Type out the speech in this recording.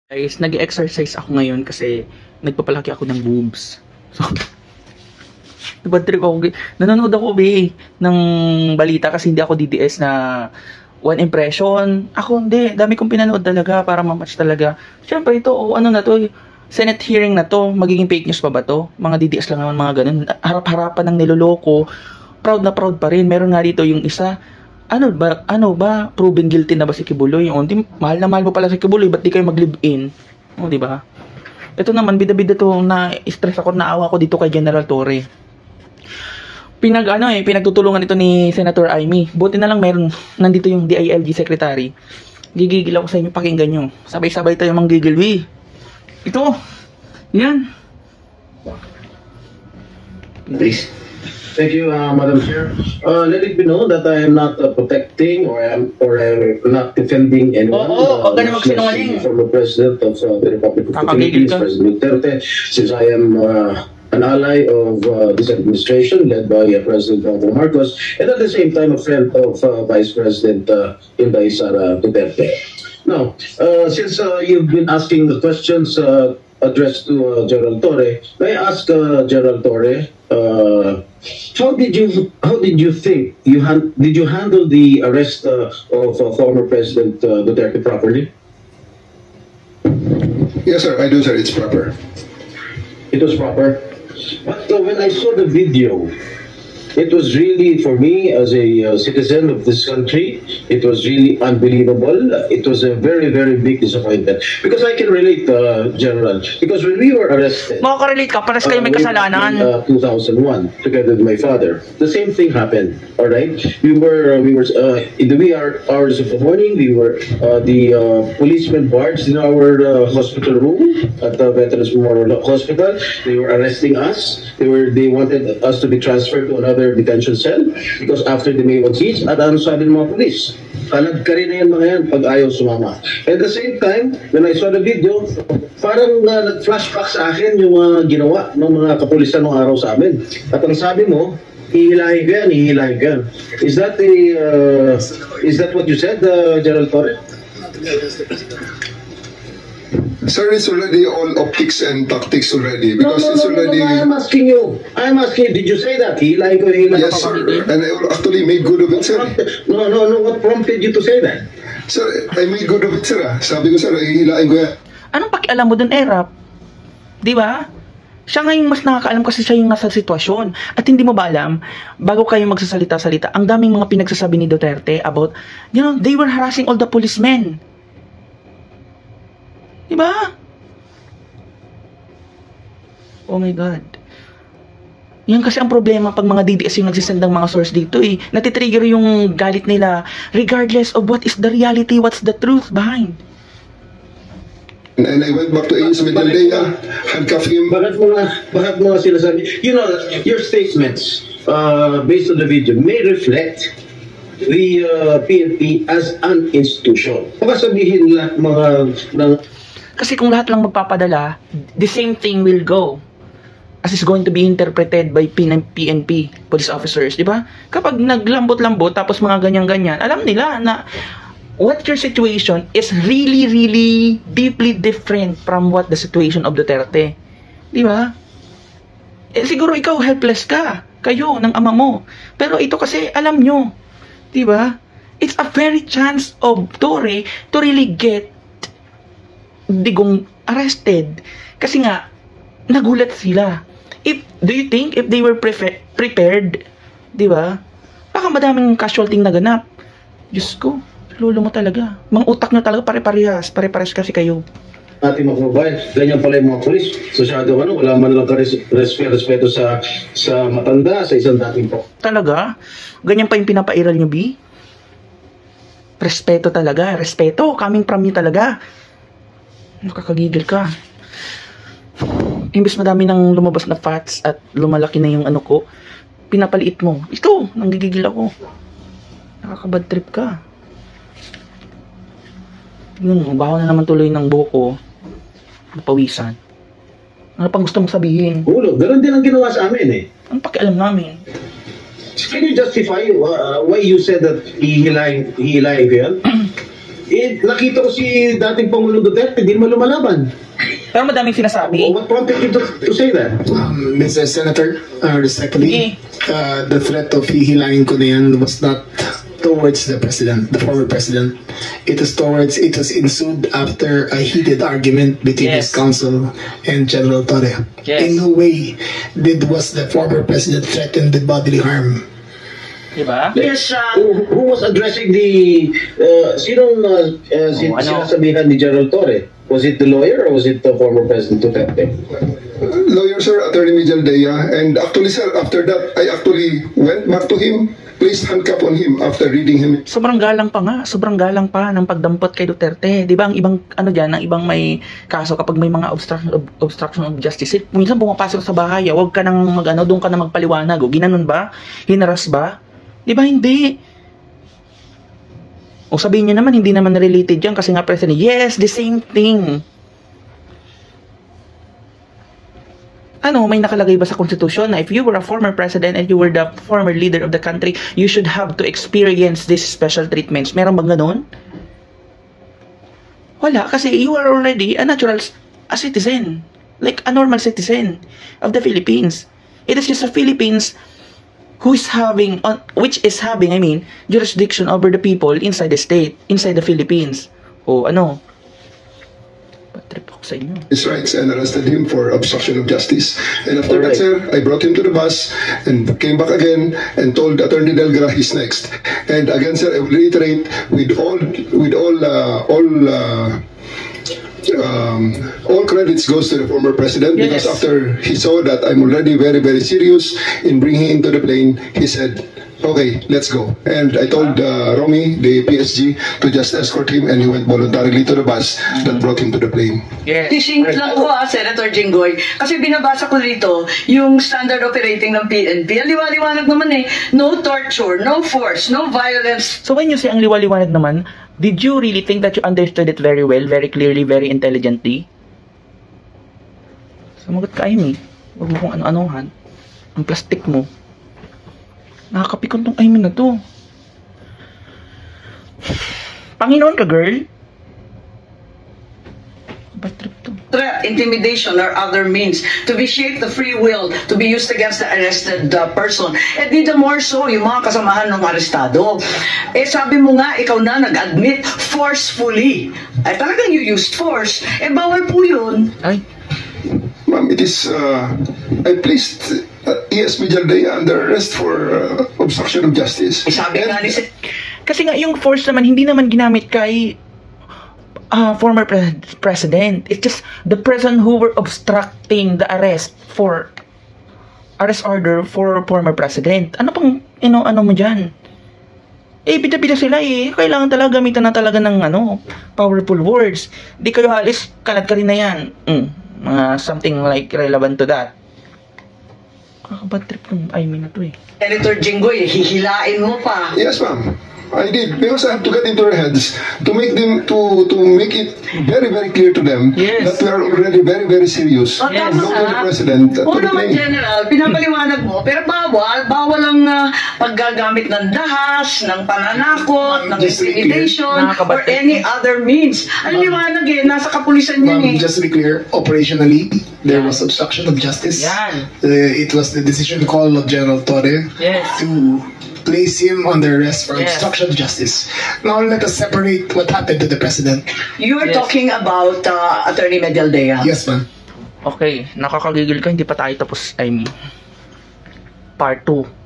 Guys, nag-exercise ako ngayon kasi nagpapalaki ako ng boobs. So, diba trip ako, nanonood ako ng balita kasi hindi ako DDS na one impression. Ako hindi, dami kong pinanood talaga para ma-match talaga. Siyempre ito, ano na to, Senate hearing na to, magiging fake news pa ba to? Mga DDS lang naman, mga ganun. Harap-harapan ng niloloko. Proud na proud pa rin. Meron nga dito yung isa, ano ba, proven guilty na ba si Kibuloy? Yung mahal na mahal mo pala si Kibuloy, ba't di kayo mag-live-in? O, di ba? Ito naman, bida-bida to, na stress ako, naawa ko dito kay General Torre. Pinagtutulungan ito ni Senator Amy. Buti na lang nandito yung DILG Secretary. Gigigil ako sa inyo, pakinggan nyo. Sabay-sabay tayo manggigil, Ito, yan. Please. Thank you, Madam Chair. Let it be known that I am not protecting or not defending anyone. Former President of the Republic of the Philippines, President Duterte, since I am an ally of this administration led by President Bongbong Marcos, and at the same time a friend of Vice President Inday Sara Duterte. Now, since you've been asking the questions addressed to Gerald Torre, may I ask Gerald Torre, how did you think did you handle the arrest of former President Duterte properly? Yes, sir. I do, sir. It's proper. It was proper. But when I saw the video, it was really, for me as a citizen of this country, it was really unbelievable. It was a very, very big disappointment. Because I can relate, General. Because when we were arrested, makaka-relate ka, pares kayo may kasalanan. In 2001, together with my father, the same thing happened. All right, we were in the wee hours of the morning. We were the policemen barged in our hospital room at the Veterans Memorial Hospital. They were arresting us. They wanted us to be transferred to another detention cell because after the May 1 siege, at ano sabi ng mga polis? Kalag ka rin na yan mga yan pag ayaw sumama. At the same time, when I saw the video, parang nag-flashback sa akin yung ginawa ng mga kapulisan ng araw sa amin. At ang sabi mo, hihilahin ko yan, hihilahin ko yan. Is that what you said, Gerald Torre? Sir, it's already all optics and tactics already because it's already. No, I'm asking you. Did you say that? Hihilahin ko, hihilahin ko. Yes, sir. And I actually made good of it, sir. No. What prompted you to say that? Sir, I made good of it, sir. Sabi ko, sir, hihilahin ko yan. Anong pakialam mo dun, Erap? Di ba? Siya ngayon mas nakakaalam kasi siya yung nasa sitwasyon. At hindi mo ba alam, bago kayo magsasalita-salita, ang daming mga pinagsasabi ni Duterte about, they were harassing all the policemen. Diba? Oh my God. Yan kasi ang problema pag mga DDS yung nagsisend ng mga source dito natitrigger yung galit nila regardless of what is the reality, what's the truth behind. And I went back to AS Medaldea, handcuffed him. Bakit mo nga sinasabi? Your statements based on the video may reflect the PNP as an institution. Baka sabihin lahat kasi kung lahat lang magpapadala, the same thing will go as is going to be interpreted by PNP police officers, di ba? Kapag naglambot-lambot tapos mga ganyan-ganyan, alam nila na what your situation is really, really deeply different from what the situation of Duterte. Di ba? Siguro ikaw helpless ka, kayo ng ama mo. Pero ito kasi alam nyo, di ba? It's a very chance of Torre to really get Digong arrested. Kasi nga, nagulat sila. Do you think if they were prepared, di ba? Baka madaming casualty naganap. Diyos ko, lolo mo talaga. Mang utak nyo talaga pare-parehas kasi kayo. Ating mga kababayan, ganyan pala yung mga polis. Sosyado wala man lang respeto sa matanda, sa isang dating po. Talaga? Ganyan pa yung pinapairal nyo, B? Respeto talaga. Respeto, coming from you talaga. Nakakagigil ka. Imbes madami nang lumabas na fats at lumalaki na yung ano ko, pinapaliit mo. Ito, nanggigigil ako. Nakakabad trip ka. Tignan mo, baho na naman tuloy ng buhok ko. Napawisan. Ano pang gusto mong sabihin? Ulo, ganoon din ang ginawa sa amin Ang pakialam namin? Can you justify why you said that hihilahin ko yan? nakita ko si dating Pangulong Duterte, hindi naman lumalaban. Pero madaming sinasabi. What prompted you to say that? Mr. Senator, respectfully, the threat of hihilahin ko na yan was not towards the president, the former president. It was ensued after a heated argument between his counsel and General Torre. Yes. In no way was the former president threatened with bodily harm. Diba? Yes, who was addressing the sinasabihan ni General Torre? Was it the lawyer or was it the former President Duterte? Lawyer, sir, Attorney Miguel Dea, and actually, sir, after that, I actually went back to him, placed handcuff on him after reading him. Sobrang galang pa ng pagdampot kay Duterte. Di ba ang ibang ang ibang may kaso kapag may mga obstruction of justice, minsan pumapasok sa bahay, wag ka nang doon ka na magpaliwanag, o ginanon ba? Hinaras ba? Di ba hindi? O sabihin niyo naman, hindi naman related yan kasi nga president. Yes, the same thing. May nakalagay ba sa konstitusyon na if you were a former president and you were the former leader of the country, you should have to experience these special treatments? Meron bang ganun? Wala, kasi you are already a citizen. Like a normal citizen of the Philippines. It is just the Philippines which is having, jurisdiction over the people inside the state, inside the Philippines. Patrip ako sa inyo. His rights and arrested him for obstruction of justice. And after that, sir, I brought him to the bus and came back again and told Attorney Delgra he's next. And again, sir, I will reiterate with all credits goes to the former president, because after he saw that I'm already very, very serious in bringing him to the plane, he said, okay, let's go. And I told Romy, the PSG, to just escort him, and he went voluntarily to the bus that brought him to the plane. Tisingit lang ko Senator Jinggoy, kasi binabasa ko dito yung standard operating ng PNP. Ang liwaliwanag naman no torture, no force, no violence. So when you say ang liwaliwanag naman, did you really think that you understood it very well, very clearly, very intelligently? Sumagot ka, Amy. Huwag mo kung ano-anohan. Ang plastic mo. Nakakapikon tong Amy na to. Panginoon ka, girl. Bad trip to. Threat, intimidation, or other means to vitiate the free will to be used against the arrested person. And the more so, yung mga kasamahan ng arestado. Sabi mo nga, ikaw na nag-admit forcefully. Talagang you used force. Bawal po yun. Ay. Ma'am, it is, I placed E.S. Mijaldea under arrest for obstruction of justice. Sabi nga ni kasi nga yung force naman, hindi naman ginamit kay former president. It's just the person who were obstructing the arrest order for former president. Ano pang, ano mo dyan? Bida-bida sila Kailangan talaga gamitan na talaga ng powerful words. Di kayo halis, kalat ka rin na yan. Something like relevant to that. Kakabad trip ng na to Senator Jinggoy, hihilain mo pa. Yes, ma'am. I did, because I have to get into their heads to make them to make it very, very clear to them that we are already very, very serious. Yes. Not to the president. Naman, General, pinapaliwanag mo, pero bawal ang paggagamit ng dahas, ng pananakot, ng intimidation, or any other means. Ang liwanag nasa kapulisan yan Just to be clear, operationally, there was obstruction of justice. It was the decision call of General Torre to place him under arrest for obstruction of justice. Now let us separate what happened to the president. You are talking about Attorney Medialdea. Yes, ma'am. Okay, nakakagigil ka, hindi pa tayo tapos, Part 2.